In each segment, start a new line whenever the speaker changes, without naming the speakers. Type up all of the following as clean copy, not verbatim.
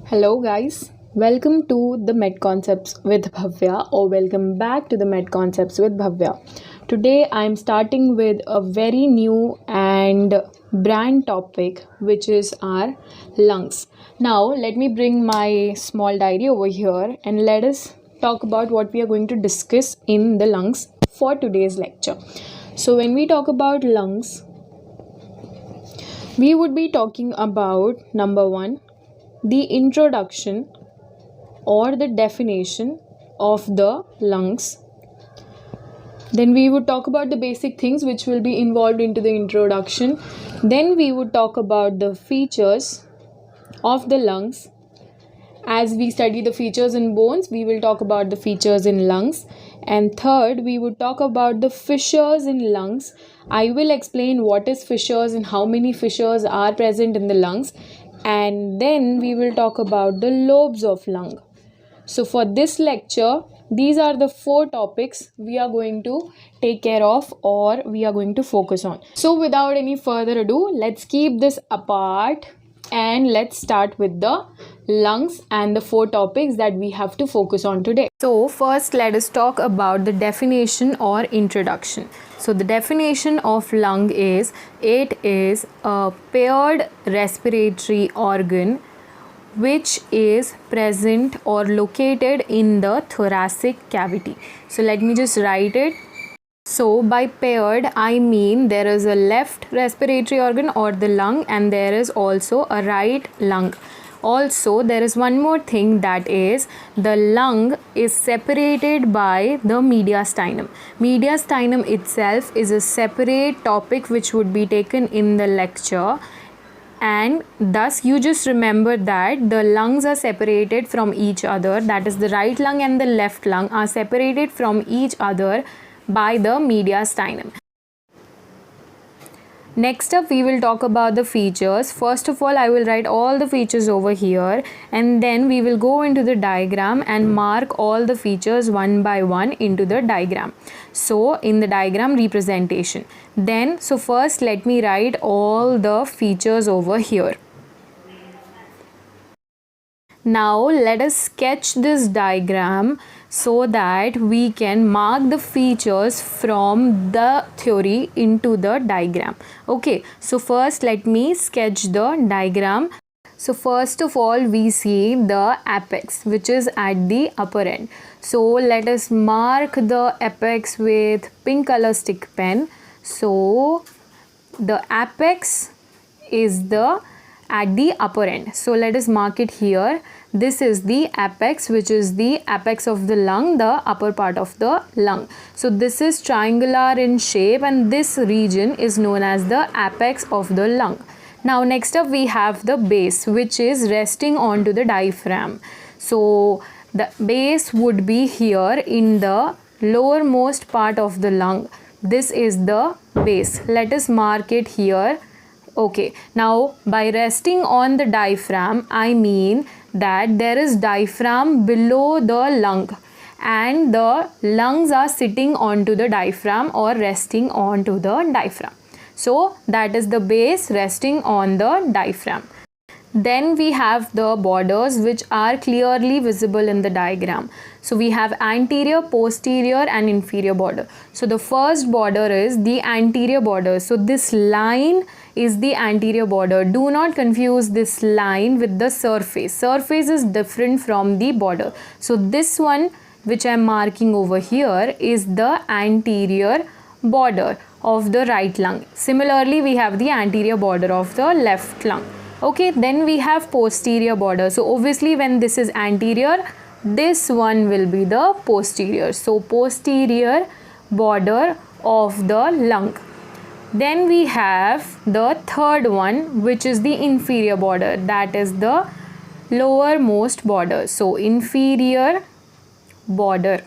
Hello, guys. Welcome to the Med Concepts with Bhavya, or welcome back to the Med Concepts with Bhavya. Today, I'm starting with a very new and brand topic, which is our lungs. Now, let me bring my small diary over here and let us talk about what we are going to discuss in the lungs for today's lecture. So, when we talk about lungs, we would be talking about number one, the introduction or the definition of the lungs. Then we would talk about the basic things which will be involved into the introduction. Then we would talk about the features of the lungs. As we study the features in bones, we will talk about the features in lungs. And third, we would talk about the fissures in lungs. I will explain what is fissures and how many fissures are present in the lungs. And then we will talk about the lobes of lung. So for this lecture, these are the 4 topics we are going to take care of or we are going to focus on. So without any further ado, let's keep this apart and let's start with the lungs and the 4 topics that we have to focus on today. So first, let us talk about the definition or introduction. So the definition of lung is, it is a paired respiratory organ which is present or located in the thoracic cavity. So let me just write it. So by paired, I mean there is a left respiratory organ or the lung, and there is also a right lung. Also, there is one more thing, that is the lung is separated by the mediastinum. Mediastinum itself is a separate topic which would be taken in the lecture, and thus you just remember that the lungs are separated from each other, that is the right lung and the left lung are separated from each other by the mediastinum. Next up, we will talk about the features. First of all, I will write all the features over here, and then we will go into the diagram and mark all the features one by one into the diagram. So in the diagram representation, then so first let me write all the features over here. Now let us sketch this diagram so that we can mark the features from the theory into the diagram. Okay, so first let me sketch the diagram. So first of all, we see the apex which is at the upper end. So let us mark the apex with pink color stick pen. So the apex is at the upper end. So let us mark it here. This is the apex, which is the apex of the lung, the upper part of the lung. So this is triangular in shape, and this region is known as the apex of the lung. Now next up, we have the base, which is resting onto the diaphragm. So the base would be here in the lowermost part of the lung. This is the base. Let us mark it here. Okay, now by resting on the diaphragm, I mean that there is diaphragm below the lung and the lungs are sitting onto the diaphragm or resting onto the diaphragm. So that is the base resting on the diaphragm. Then we have the borders which are clearly visible in the diagram. So we have anterior, posterior and inferior border. So the first border is the anterior border. So this line is the anterior border. Do not confuse this line with the surface. Surface is different from the border. So this one which I am marking over here is the anterior border of the right lung. Similarly, we have the anterior border of the left lung. Okay, then we have posterior border. So obviously when this is anterior, this one will be the posterior. So posterior border of the lung. Then we have the third one, which is the inferior border, that is the lowermost border. So inferior border.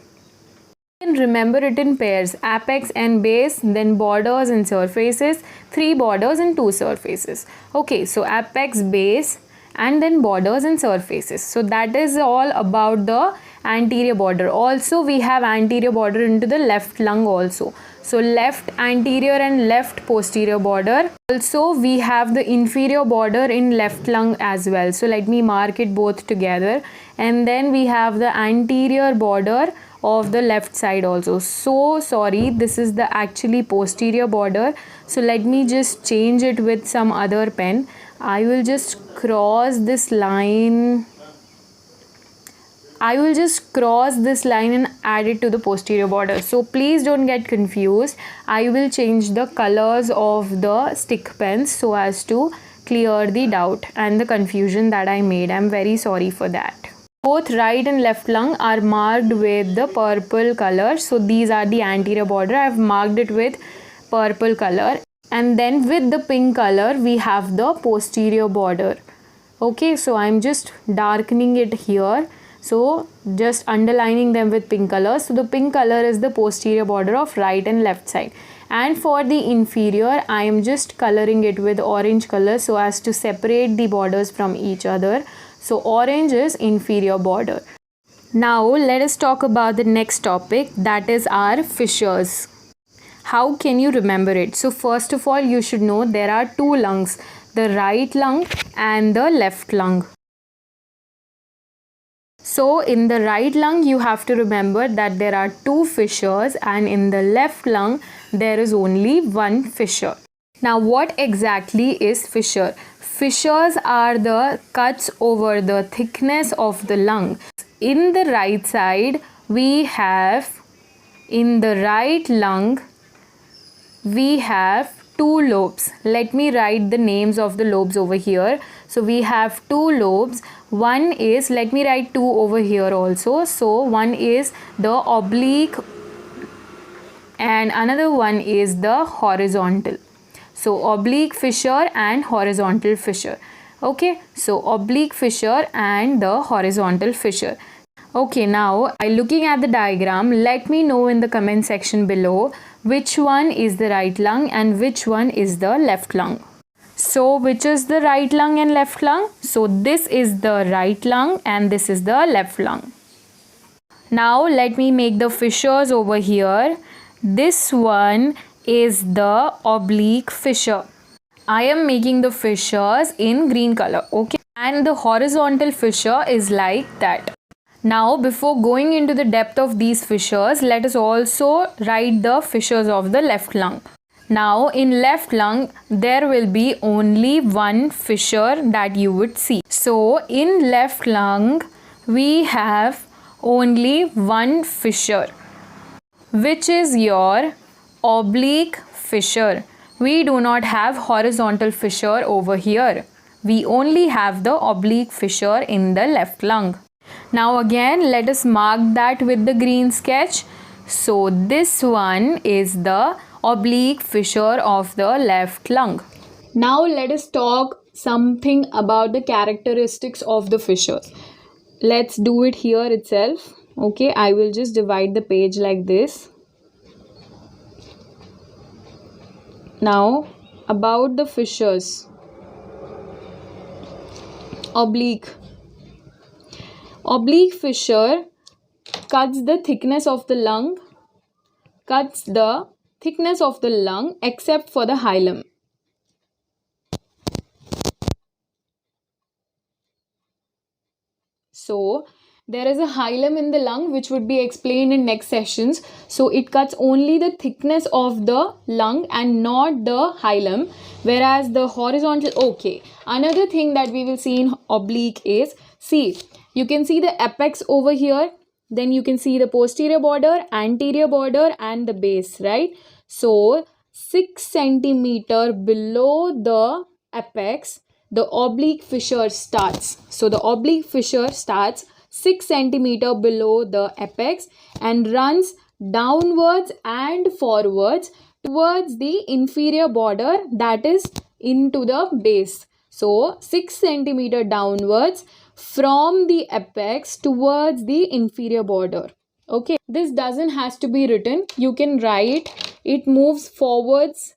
Remember it in pairs, apex and base, then borders and surfaces, 3 borders and 2 surfaces. Okay, so apex, base and then borders and surfaces. So that is all about the anterior border. Also we have anterior border into the left lung also. So left anterior and left posterior border. Also we have the inferior border in left lung as well. So let me mark it both together. And then we have the anterior border of the left side also. So sorry, this is the actually posterior border. So let me just change it with some other pen. I will just cross this line. I will just cross this line and add it to the posterior border. So please don't get confused. I will change the colors of the stick pens so as to clear the doubt and the confusion that I made. I'm very sorry for that. Both right and left lung are marked with the purple color. So these are the anterior border. I've marked it with purple color. And then with the pink color, we have the posterior border. Okay, so I'm just darkening it here. So just underlining them with pink color. So the pink color is the posterior border of right and left side. And for the inferior, I am just coloring it with orange color so as to separate the borders from each other. So orange is inferior border. Now let us talk about the next topic, that is our fissures. How can you remember it? So first of all, you should know there are two lungs, the right lung and the left lung. So in the right lung, you have to remember that there are two fissures, and in the left lung, there is only one fissure. Now what exactly is fissure? Fissures are the cuts over the thickness of the lung. In the right side, we have, in the right lung, we have two lobes. Let me write the names of the lobes over here. So we have two lobes. One is, let me write two over here also. So one is the oblique and another one is the horizontal. So oblique fissure and horizontal fissure. Okay, so oblique fissure and the horizontal fissure. Okay, now by looking at the diagram, let me know in the comment section below which one is the right lung and which one is the left lung. So which is the right lung and left lung? So this is the right lung and this is the left lung. Now let me make the fissures over here. This one is the oblique fissure. I am making the fissures in green color, okay? And the horizontal fissure is like that. Now before going into the depth of these fissures, let us also write the fissures of the left lung. Now in left lung, there will be only one fissure that you would see. So in left lung, we have only one fissure, which is your oblique fissure. We do not have horizontal fissure over here. We only have the oblique fissure in the left lung. Now again, let us mark that with the green sketch. So this one is the oblique fissure of the left lung. Now let us talk something about the characteristics of the fissures. Let's do it here itself. Okay, I will just divide the page like this. Now about the fissures. Oblique fissure cuts the thickness of the lung, except for the hilum. So there is a hilum in the lung which would be explained in next sessions. So it cuts only the thickness of the lung and not the hilum, whereas the horizontal, okay. Another thing that we will see in oblique is, see, you can see the apex over here, then you can see the posterior border, anterior border and the base, right? So 6 centimeter below the apex, the oblique fissure starts. So the oblique fissure starts 6 centimeter below the apex and runs downwards and forwards towards the inferior border, that is into the base. So 6 centimeter downwards from the apex towards the inferior border. Okay, this doesn't has to be written. You can write it moves forwards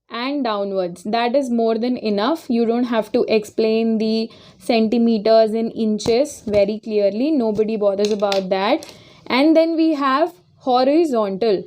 and downwards. That is more than enough. You don't have to explain the centimeters in inches very clearly. Nobody bothers about that. And then we have horizontal.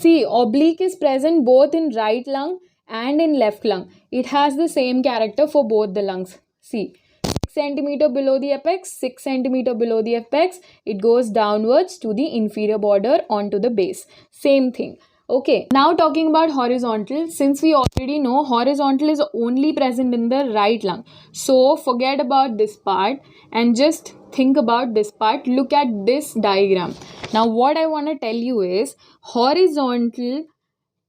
See, oblique is present both in right lung and in left lung. It has the same character for both the lungs. See, 6 centimeter below the apex, 6 centimeter below the apex, it goes downwards to the inferior border onto the base. Same thing. Okay, now talking about horizontal, since we already know horizontal is only present in the right lung. So forget about this part and just think about this part. Look at this diagram. Now what I want to tell you is horizontal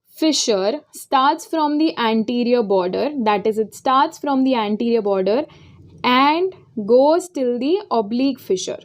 fissure starts from the anterior border, that is, it starts from the anterior border and goes till the oblique fissure.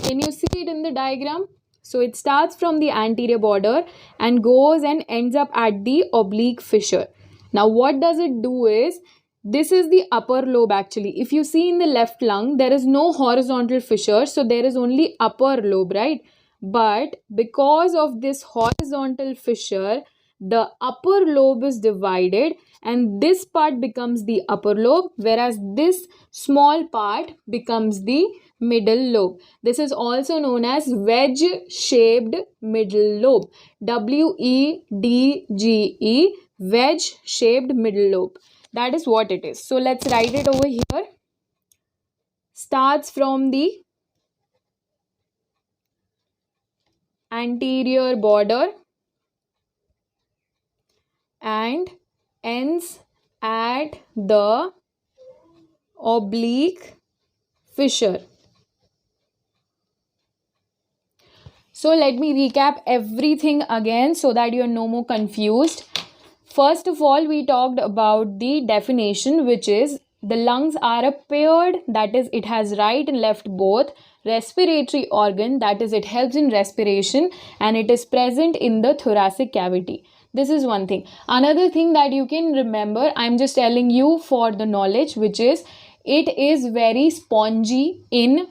Can you see it in the diagram? So it starts from the anterior border and goes and ends up at the oblique fissure. Now what does it do is, this is the upper lobe actually. If you see in the left lung, there is no horizontal fissure, so there is only upper lobe, right? But because of this horizontal fissure, the upper lobe is divided and this part becomes the upper lobe, whereas this small part becomes the middle lobe. This is also known as wedge shaped middle lobe. WEDGE, wedge shaped middle lobe. That is what it is. So let's write it over here. Starts from the anterior border and ends at the oblique fissure. So let me recap everything again so that you're no more confused. First of all, we talked about the definition, which is the lungs are a paired, that is, it has right and left both, respiratory organ, that is, it helps in respiration, and it is present in the thoracic cavity. This is one thing. Another thing that you can remember, I'm just telling you for the knowledge, which is it is very spongy in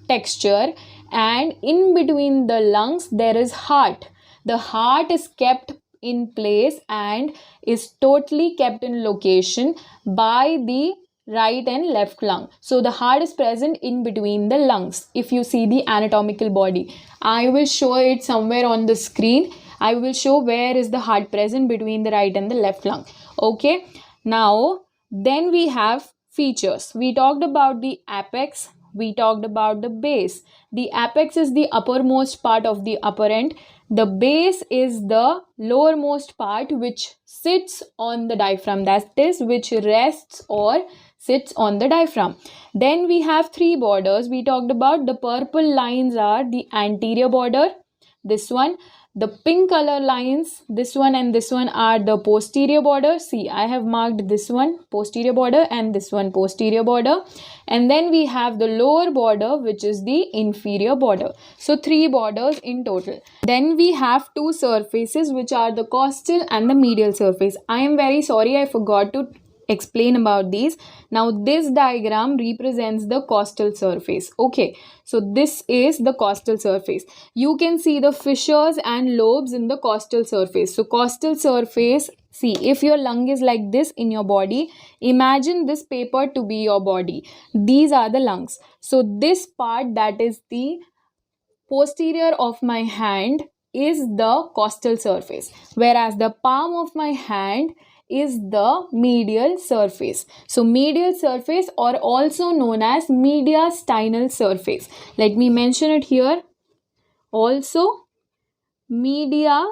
texture, and in between the lungs there is heart. The heart is kept in place and is totally kept in location by the right and left lung. So the heart is present in between the lungs. If you see the anatomical body, I will show it somewhere on the screen. I will show where is the heart present between the right and the left lung. Okay, now then we have features. We talked about the apex, we talked about the base. The apex is the uppermost part of the upper end. The base is the lowermost part which sits on the diaphragm, that is, which rests or sits on the diaphragm. Then we have three borders. We talked about the purple lines are the anterior border, this one. The pink color lines, this one and this one, are the posterior border. See, I have marked this one posterior border and this one posterior border. And then we have the lower border, which is the inferior border. So three borders in total. Then we have two surfaces, which are the costal and the medial surface. I am very sorry, I forgot to explain about these. Now this diagram represents the costal surface. Okay, so this is the costal surface. You can see the fissures and lobes in the costal surface. So costal surface, see, if your lung is like this in your body, imagine this paper to be your body. These are the lungs. So this part, that is the posterior of my hand, is the costal surface, whereas the palm of my hand is the medial surface. So medial surface, or also known as mediastinal surface. Let me mention it here. Also mediastinal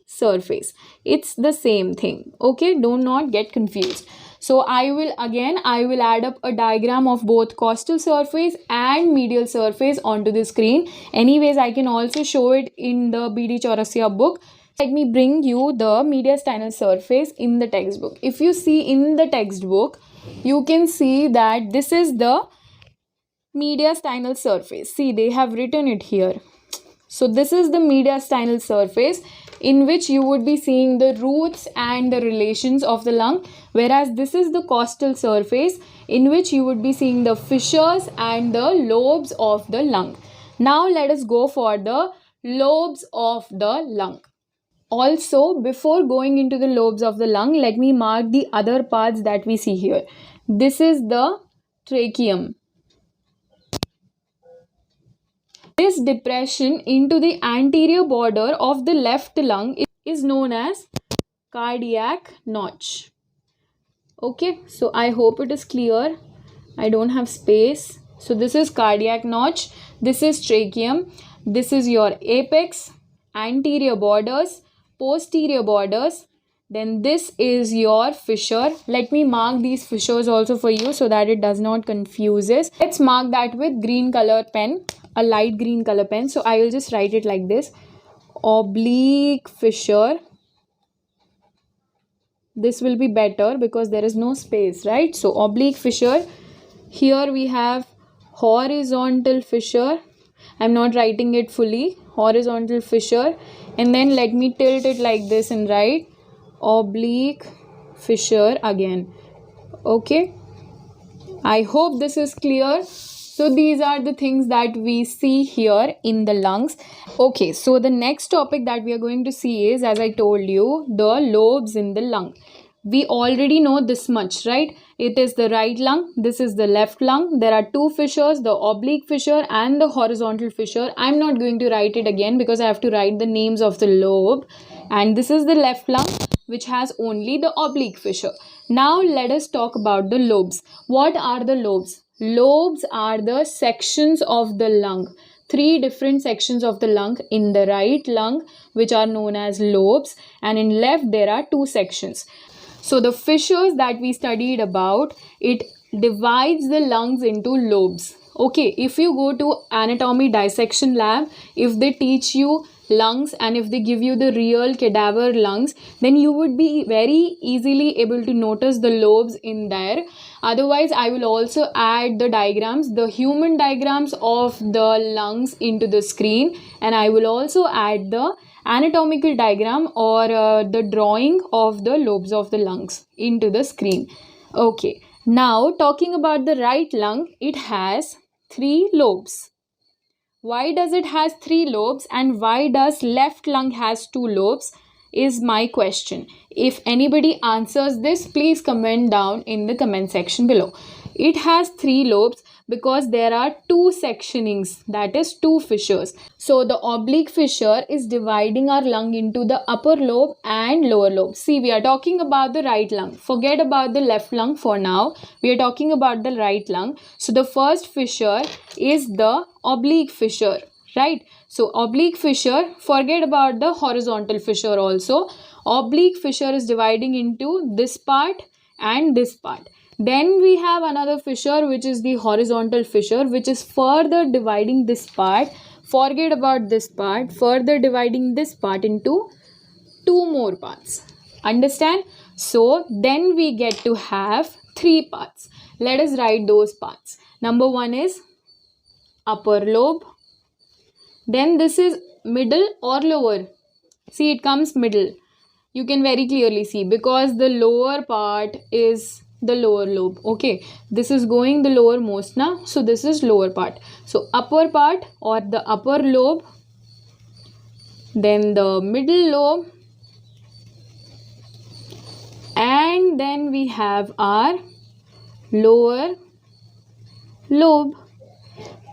surface. It's the same thing. Okay, do not get confused. So I will add up a diagram of both costal surface and medial surface onto the screen. Anyways, I can also show it in the BD Chaurasia book. Let me bring you the mediastinal surface in the textbook. If you see in the textbook, you can see that this is the mediastinal surface. See, they have written it here. So this is the mediastinal surface, in which you would be seeing the roots and the relations of the lung, whereas this is the costal surface, in which you would be seeing the fissures and the lobes of the lung. Now let us go for the lobes of the lung. Also, before going into the lobes of the lung, let me mark the other parts that we see here. This is the tracheum. This depression into the anterior border of the left lung is known as cardiac notch. Okay, so I hope it is clear. I don't have space. So this is cardiac notch, this is tracheum, this is your apex, anterior borders, posterior borders, then this is your fissure. Let me mark these fissures also for you so that it does not confuse us. Let's mark that with green color pen, a light green color pen. So I will just write it like this: oblique fissure. This will be better because there is no space, right? So oblique fissure. Here we have horizontal fissure. I'm not writing it fully. Horizontal fissure. And then let me tilt it like this and write oblique fissure again. Okay, I hope this is clear. So these are the things that we see here in the lungs. Okay, so the next topic that we are going to see is, as I told you, the lobes in the lung. We already know this much, right? It is the right lung, this is the left lung. There are two fissures, the oblique fissure and the horizontal fissure. I'm not going to write it again because I have to write the names of the lobe. And this is the left lung, which has only the oblique fissure. Now let us talk about the lobes. What are the lobes? Lobes are the sections of the lung. Three different sections of the lung. In the right lung, which are known as lobes, and in left there are two sections. So the fissures that we studied about, it divides the lungs into lobes. Okay, if you go to anatomy dissection lab, if they teach you lungs and if they give you the real cadaver lungs, then you would be very easily able to notice the lobes in there. Otherwise, I will also add the diagrams, the human diagrams of the lungs into the screen, and I will also add the anatomical diagram or the drawing of the lobes of the lungs into the screen. Okay, now talking about the right lung, it has 3 lobes. Why does it has 3 lobes and why does left lung has 2 lobes is my question. If anybody answers this, please comment down in the comment section below. It has 3 lobes because there are 2 sectionings, that is 2 fissures. So the oblique fissure is dividing our lung into the upper lobe and lower lobe. See, we are talking about the right lung. Forget about the left lung for now. We are talking about the right lung. So the first fissure is the oblique fissure, right? So oblique fissure, forget about the horizontal fissure also. Oblique fissure is dividing into this part and this part. Then we have another fissure, which is the horizontal fissure, which is further dividing this part. Forget about this part, further dividing this part into 2 more parts. Understand? So then we get to have 3 parts. Let us write those parts. Number 1 is upper lobe. Then this is middle or lower. See, it comes middle. You can very clearly see because the lower part is the lower lobe. Okay, this is going the lowermost now, so this is lower part. So upper part or the upper lobe, then the middle lobe, and then we have our lower lobe.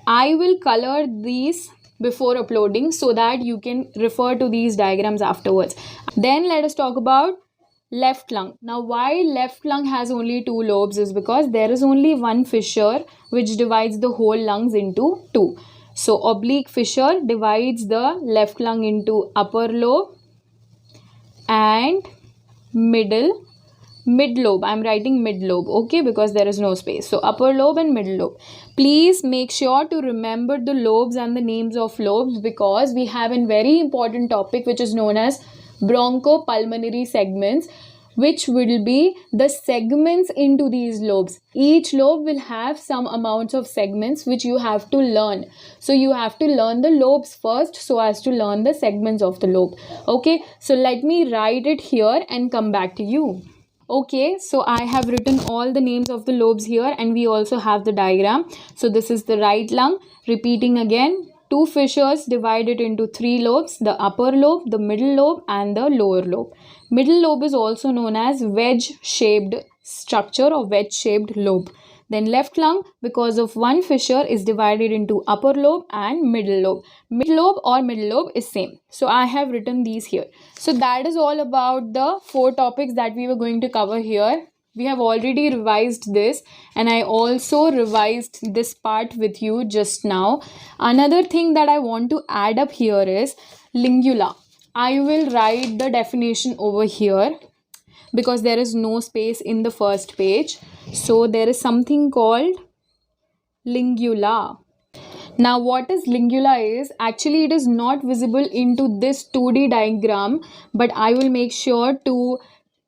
I will color these before uploading so that you can refer to these diagrams afterwards. Then let us talk about left lung. Now why left lung has only 2 lobes is because there is only one fissure which divides the whole lungs into 2. So oblique fissure divides the left lung into upper lobe and mid lobe. I'm writing mid lobe, okay, because there is no space. So upper lobe and middle lobe. Please make sure to remember the lobes and the names of lobes because we have a very important topic which is known as bronchopulmonary segments, which will be the segments into these lobes. Each lobe will have some amounts of segments which you have to learn. So you have to learn the lobes first so as to learn the segments of the lobe. Okay, so let me write it here and come back to you. Okay, so I have written all the names of the lobes here and we also have the diagram. So this is the right lung. Repeating again, 2 fissures divided into 3 lobes, the upper lobe, the middle lobe and the lower lobe. Middle lobe is also known as wedge-shaped structure or wedge-shaped lobe. Then left lung, because of one fissure, is divided into upper lobe and middle lobe. Mid lobe or middle lobe is same. So I have written these here. So that is all about the 4 topics that we were going to cover here. We have already revised this, and I also revised this part with you just now. Another thing that I want to add up here is lingula. I will write the definition over here because there is no space in the first page. So there is something called lingula. Now what is lingula is, actually it is not visible into this 2D diagram, but I will make sure to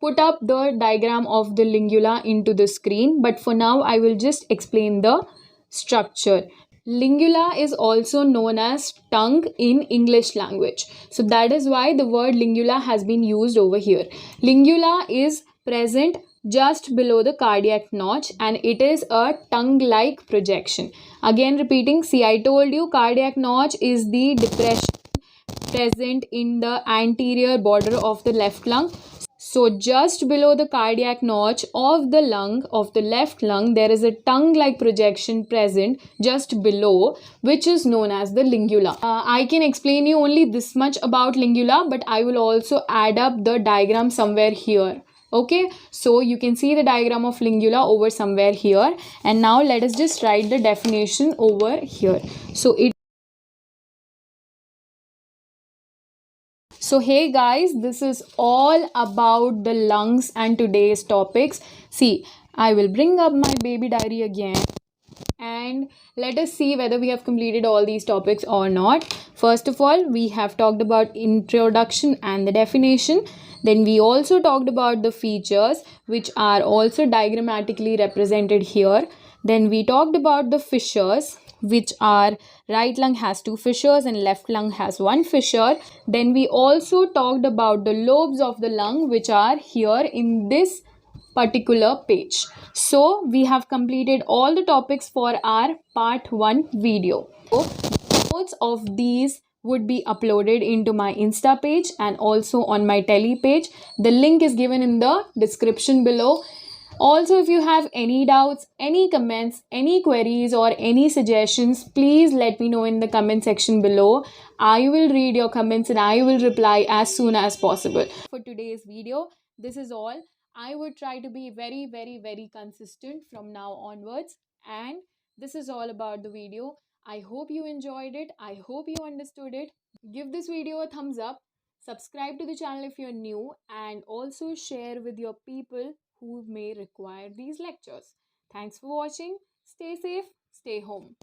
put up the diagram of the lingula into the screen. But for now I will just explain the structure. Lingula is also known as tongue in English language. So that is why the word lingula has been used over here. Lingula is present just below the cardiac notch, and it is a tongue-like projection. Again repeating, see, I told you cardiac notch is the depression present in the anterior border of the left lung. So just below the cardiac notch of the lung, of the left lung, there is a tongue-like projection present just below, which is known as the lingula. I can explain you only this much about lingula, but I will also add up the diagram somewhere here. Okay, so you can see the diagram of lingula over somewhere here. And now let us just write the definition over here. So hey guys, this is all about the lungs and today's topics. See, I will bring up my baby diary again and let us see whether we have completed all these topics or not. First of all, we have talked about introduction and the definition. Then we also talked about the features, which are also diagrammatically represented here. Then we talked about the fissures, which are right lung has 2 fissures and left lung has 1 fissure. Then we also talked about the lobes of the lung, which are here in this particular page. So we have completed all the topics for our part 1 video. So notes of these would be uploaded into my Insta page and also on my Tele page. The link is given in the description below. Also, if you have any doubts, any comments, any queries or any suggestions, please let me know in the comment section below. I will read your comments and I will reply as soon as possible. For today's video, this is all. I would try to be very consistent from now onwards, and this is all about the video. I hope you enjoyed it. I hope you understood it. Give this video a thumbs up. Subscribe to the channel if you're new, and also share with your people who may require these lectures. Thanks for watching. Stay safe, stay home.